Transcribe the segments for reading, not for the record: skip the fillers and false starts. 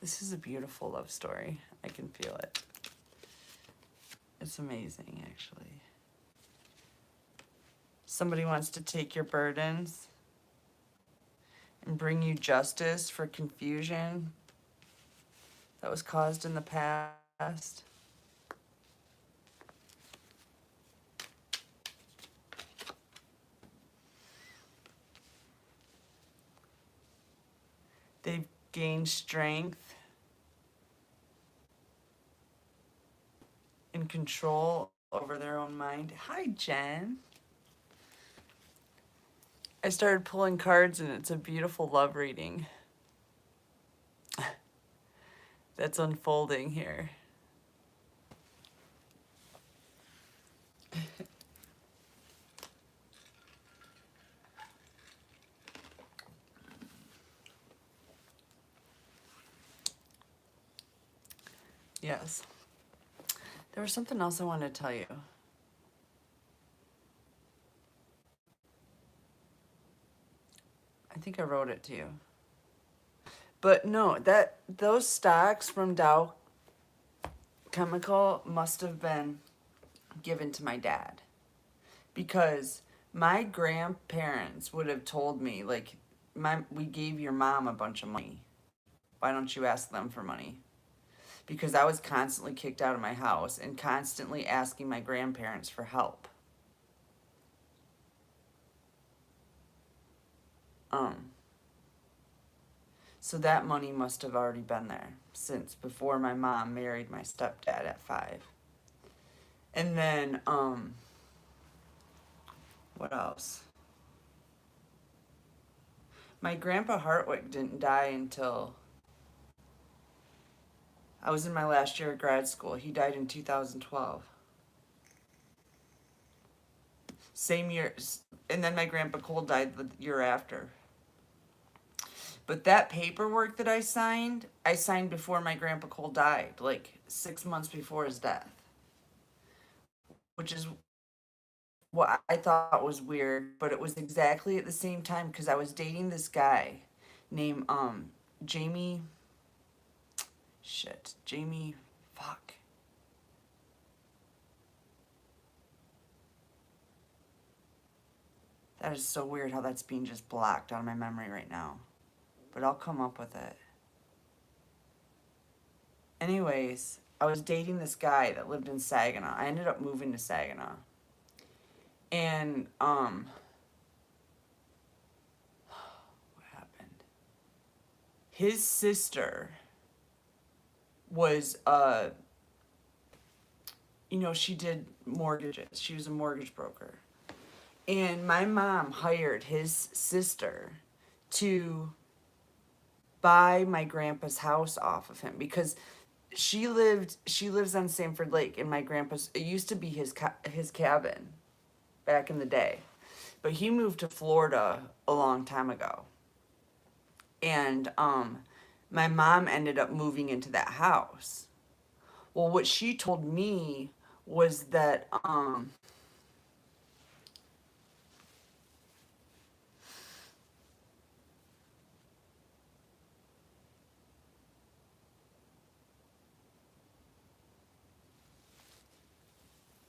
This is a beautiful love story. I can feel it. It's amazing, actually. Somebody wants to take your burdens and bring you justice for confusion that was caused in the past. They've gained strength and control over their own mind. Hi, Jen. I started pulling cards and it's a beautiful love reading that's unfolding here. Yes. There was something else I wanted to tell you. I think I wrote it to you. But no, those stocks from Dow Chemical must have been given to my dad. Because my grandparents would have told me, like, we gave your mom a bunch of money. Why don't you ask them for money? Because I was constantly kicked out of my house and constantly asking my grandparents for help. So that money must have already been there since before my mom married my stepdad at 5. And then, what else? My grandpa Hartwick didn't die until I was in my last year of grad school. He died in 2012. Same year. And then my grandpa Cole died the year after. But that paperwork that I signed before my grandpa Cole died, like 6 months before his death. Which is what I thought was weird, but it was exactly at the same time because I was dating this guy named Jamie. Jamie. Fuck. That is so weird how that's being just blocked out of my memory right now. But I'll come up with it. Anyways, I was dating this guy that lived in Saginaw. I ended up moving to Saginaw. And, what happened? His sister was, she did mortgages. She was a mortgage broker. And my mom hired his sister to buy my grandpa's house off of him because she lives on Sanford Lake, and my grandpa's, it used to be his cabin back in the day. But he moved to Florida a long time ago. And my mom ended up moving into that house. Well, what she told me was that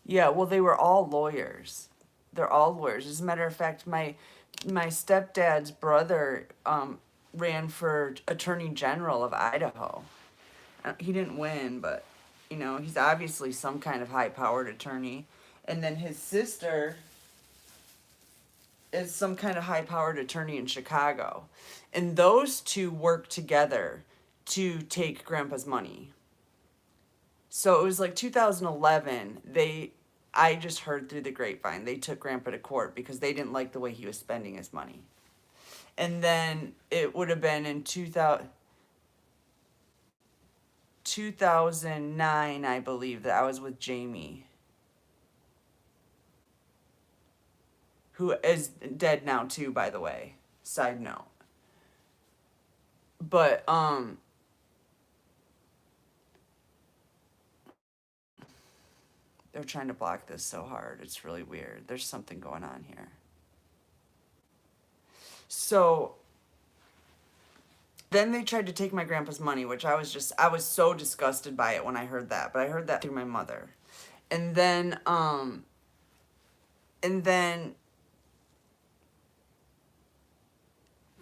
yeah, well, they were all lawyers. They're all lawyers. As a matter of fact, my stepdad's brother ran for Attorney General of Idaho. He didn't win, but he's obviously some kind of high-powered attorney. And then his sister is some kind of high-powered attorney in Chicago. And those two work together to take Grandpa's money. So it was like 2011, I just heard through the grapevine, they took Grandpa to court because they didn't like the way he was spending his money. And then it would have been in 2009, I believe, that I was with Jamie, who is dead now too, by the way. Side note. But, they're trying to block this so hard. It's really weird. There's something going on here. So Then they tried to take my grandpa's money, which I was so disgusted by it when I heard that. But I heard that through my mother. And then, and then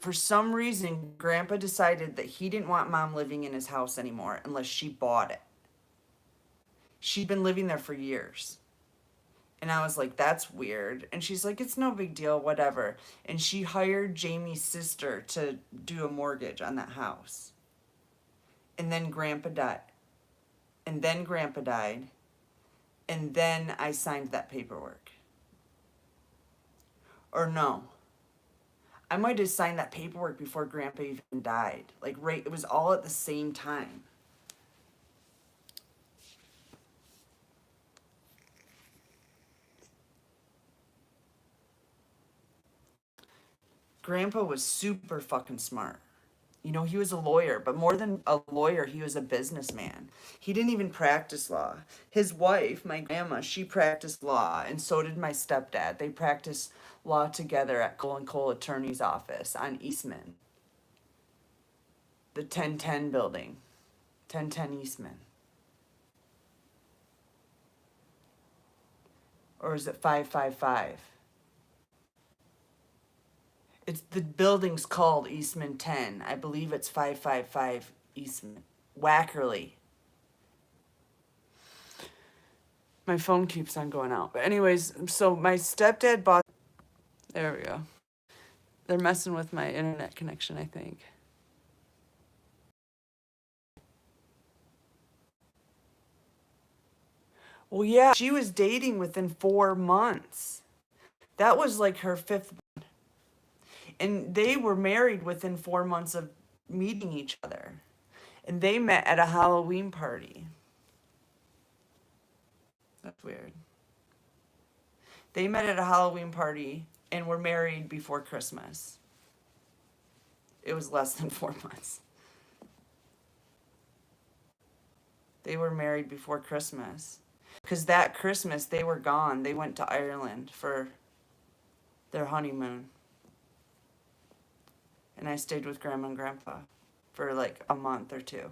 for some reason, Grandpa decided that he didn't want Mom living in his house anymore unless she bought it. She'd been living there for years. And I was like, that's weird. And she's like, it's no big deal, whatever. And she hired Jamie's sister to do a mortgage on that house. And then Grandpa died. And then Grandpa died. And then I signed that paperwork. Or no. I might have signed that paperwork before Grandpa even died. Like, right, it was all at the same time. Grandpa was super fucking smart. You know, he was a lawyer, but more than a lawyer, he was a businessman. He didn't even practice law. His wife, my grandma, she practiced law, and so did my stepdad. They practiced law together at Cole & Cole Attorney's Office on Eastman. The 1010 building. 1010 Eastman. Or is it 555? It's the building's called Eastman 10. I believe it's 555 Eastman. Wackerly. My phone keeps on going out. But anyways, so my stepdad bought... There we go. They're messing with my internet connection, I think. Well, yeah, she was dating within 4 months. That was like her 5th. And they were married within 4 months of meeting each other. And they met at a Halloween party. That's weird. They met at a Halloween party and were married before Christmas. It was less than 4 months. They were married before Christmas. Because that Christmas, they were gone. They went to Ireland for their honeymoon. And I stayed with Grandma and Grandpa for like a month or 2.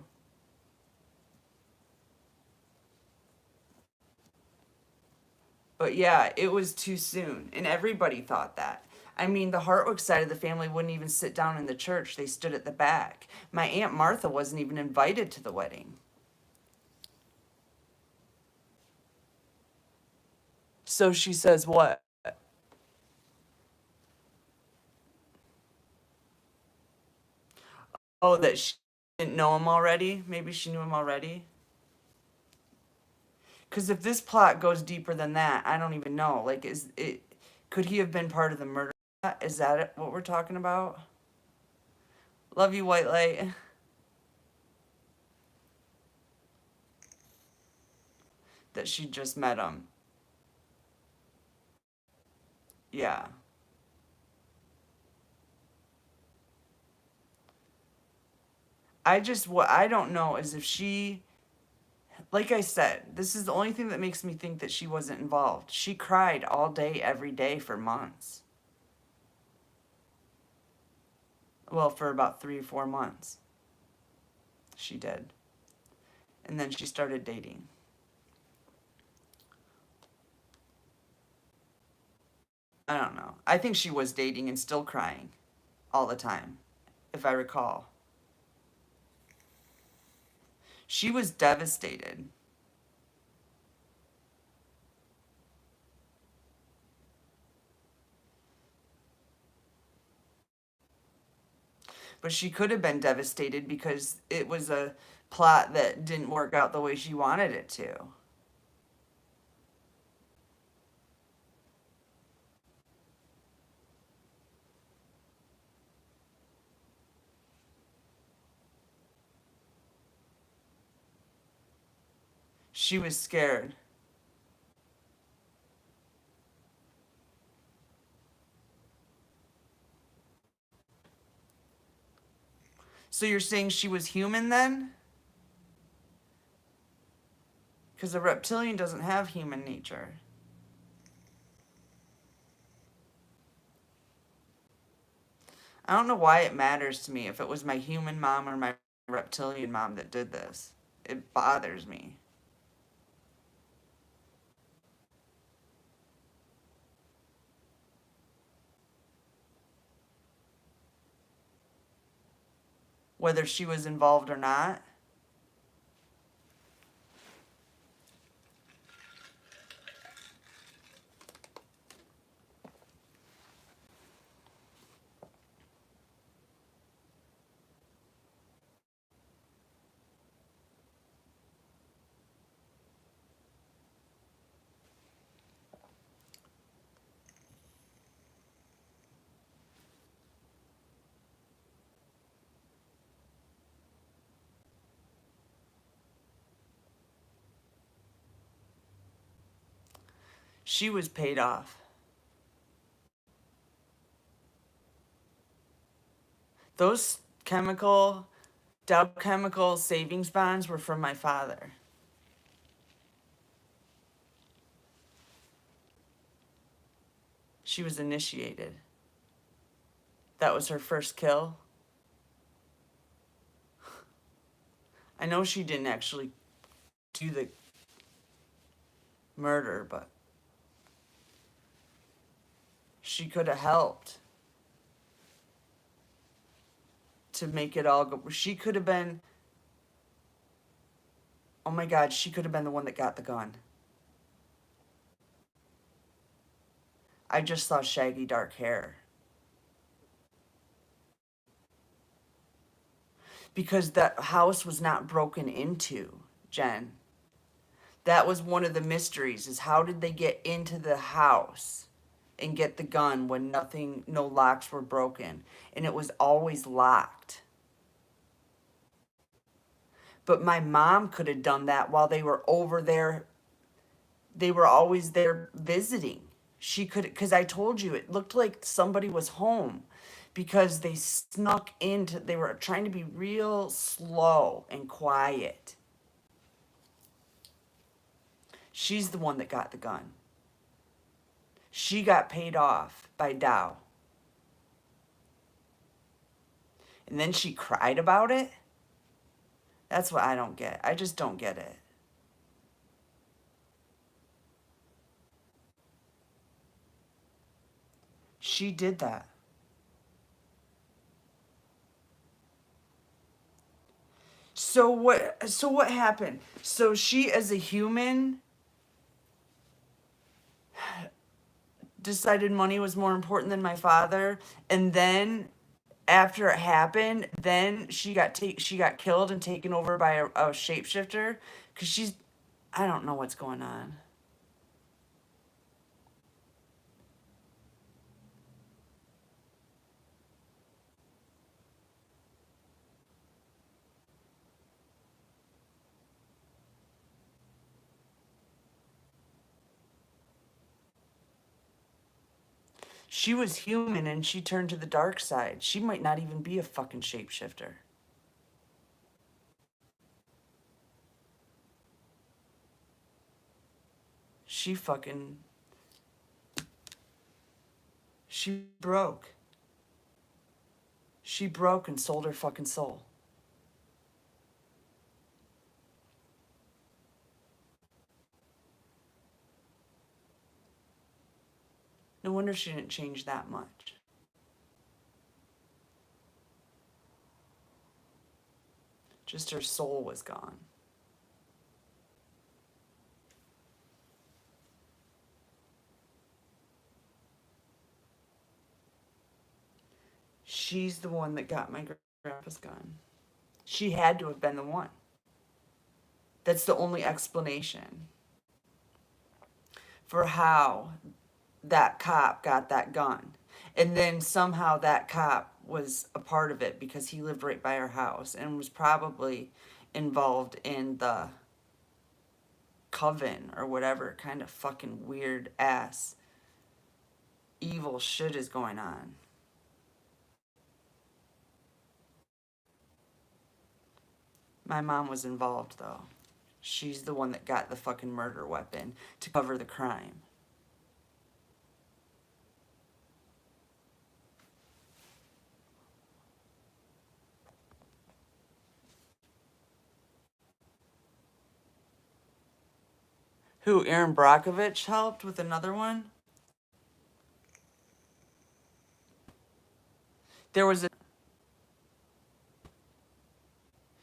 But yeah, it was too soon. And everybody thought that. I mean, the Hartwick side of the family wouldn't even sit down in the church. They stood at the back. My Aunt Martha wasn't even invited to the wedding. So she says what? Oh, that she didn't know him already? Maybe she knew him already? Because if this plot goes deeper than that, I don't even know. Like, is it... Could he have been part of the murder? Is that what we're talking about? Love you, White Light. That she just met him. Yeah. What I don't know is if she... Like I said, this is the only thing that makes me think that she wasn't involved. She cried all day, every day for months. Well, for about 3 or 4 months. She did. And then she started dating. I don't know. I think she was dating and still crying all the time, if I recall. She was devastated. But she could have been devastated because it was a plot that didn't work out the way she wanted it to. She was scared. So you're saying she was human then? Because a reptilian doesn't have human nature. I don't know why it matters to me if it was my human mom or my reptilian mom that did this. It bothers me. Whether she was involved or not. She was paid off. Those Dow Chemical savings bonds were from my father. She was initiated. That was her first kill. I know she didn't actually do the murder, but she could have helped to make it all go. She could have been, oh my God, she could have been the one that got the gun. I just saw shaggy dark hair. Because that house was not broken into, Jen. That was one of the mysteries, is how did they get into the house and get the gun when no locks were broken? And it was always locked. But my mom could have done that while they were over there. They were always there visiting. She could, because I told you, it looked like somebody was home because they snuck into, they were trying to be real slow and quiet. She's the one that got the gun. She got paid off by Dow. And then she cried about it? That's what I don't get. I just don't get it. She did that. So what happened? So she, as a human, decided money was more important than my father, and then after it happened, then she got killed and taken over by a shapeshifter, because I don't know what's going on. She was human and she turned to the dark side. She might not even be a fucking shapeshifter. She fucking... She broke. She broke and sold her fucking soul. No wonder she didn't change that much. Just her soul was gone. She's the one that got my grandpa's gun. She had to have been the one. That's the only explanation for how that cop got that gun. And then somehow that cop was a part of it because he lived right by our house and was probably involved in the coven or whatever kind of fucking weird ass evil shit is going on. My mom was involved though. She's the one that got the fucking murder weapon to cover the crime. Who, Aaron Brockovich helped with another one? There was a...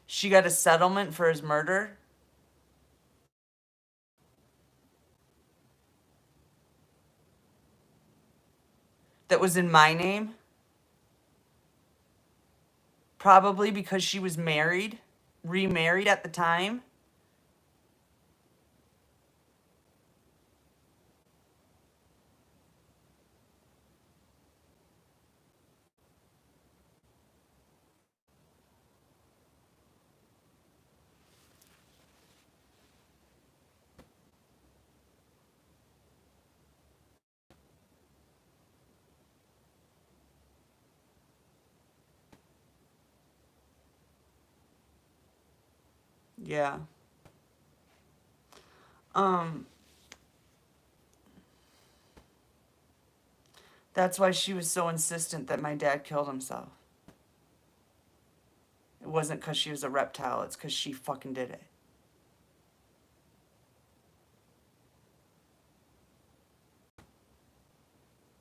She got a settlement for his murder? That was in my name? Probably because she was married, remarried at the time. Yeah. Um, that's why she was so insistent that my dad killed himself. It wasn't because she was a reptile, it's because she fucking did it.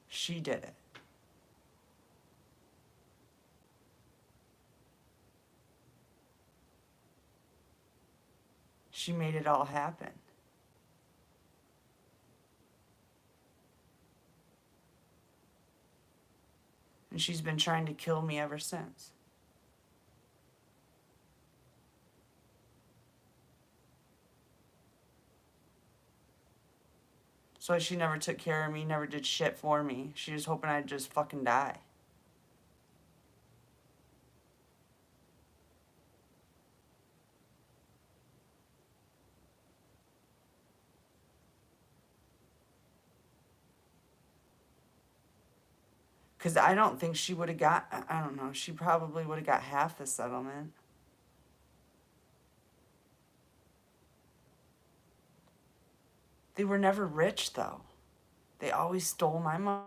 She did it. She made it all happen. And she's been trying to kill me ever since. So she never took care of me, never did shit for me. She was hoping I'd just fucking die. Because I don't think she would have got, I don't know, she probably would have got half the settlement. They were never rich, though. They always stole my money.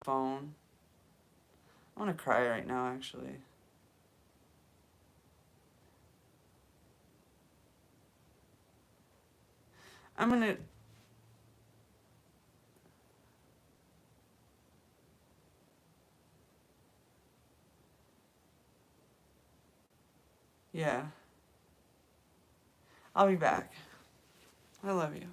Phone. I want to cry right now, actually. I'm gonna... Yeah. I'll be back. I love you.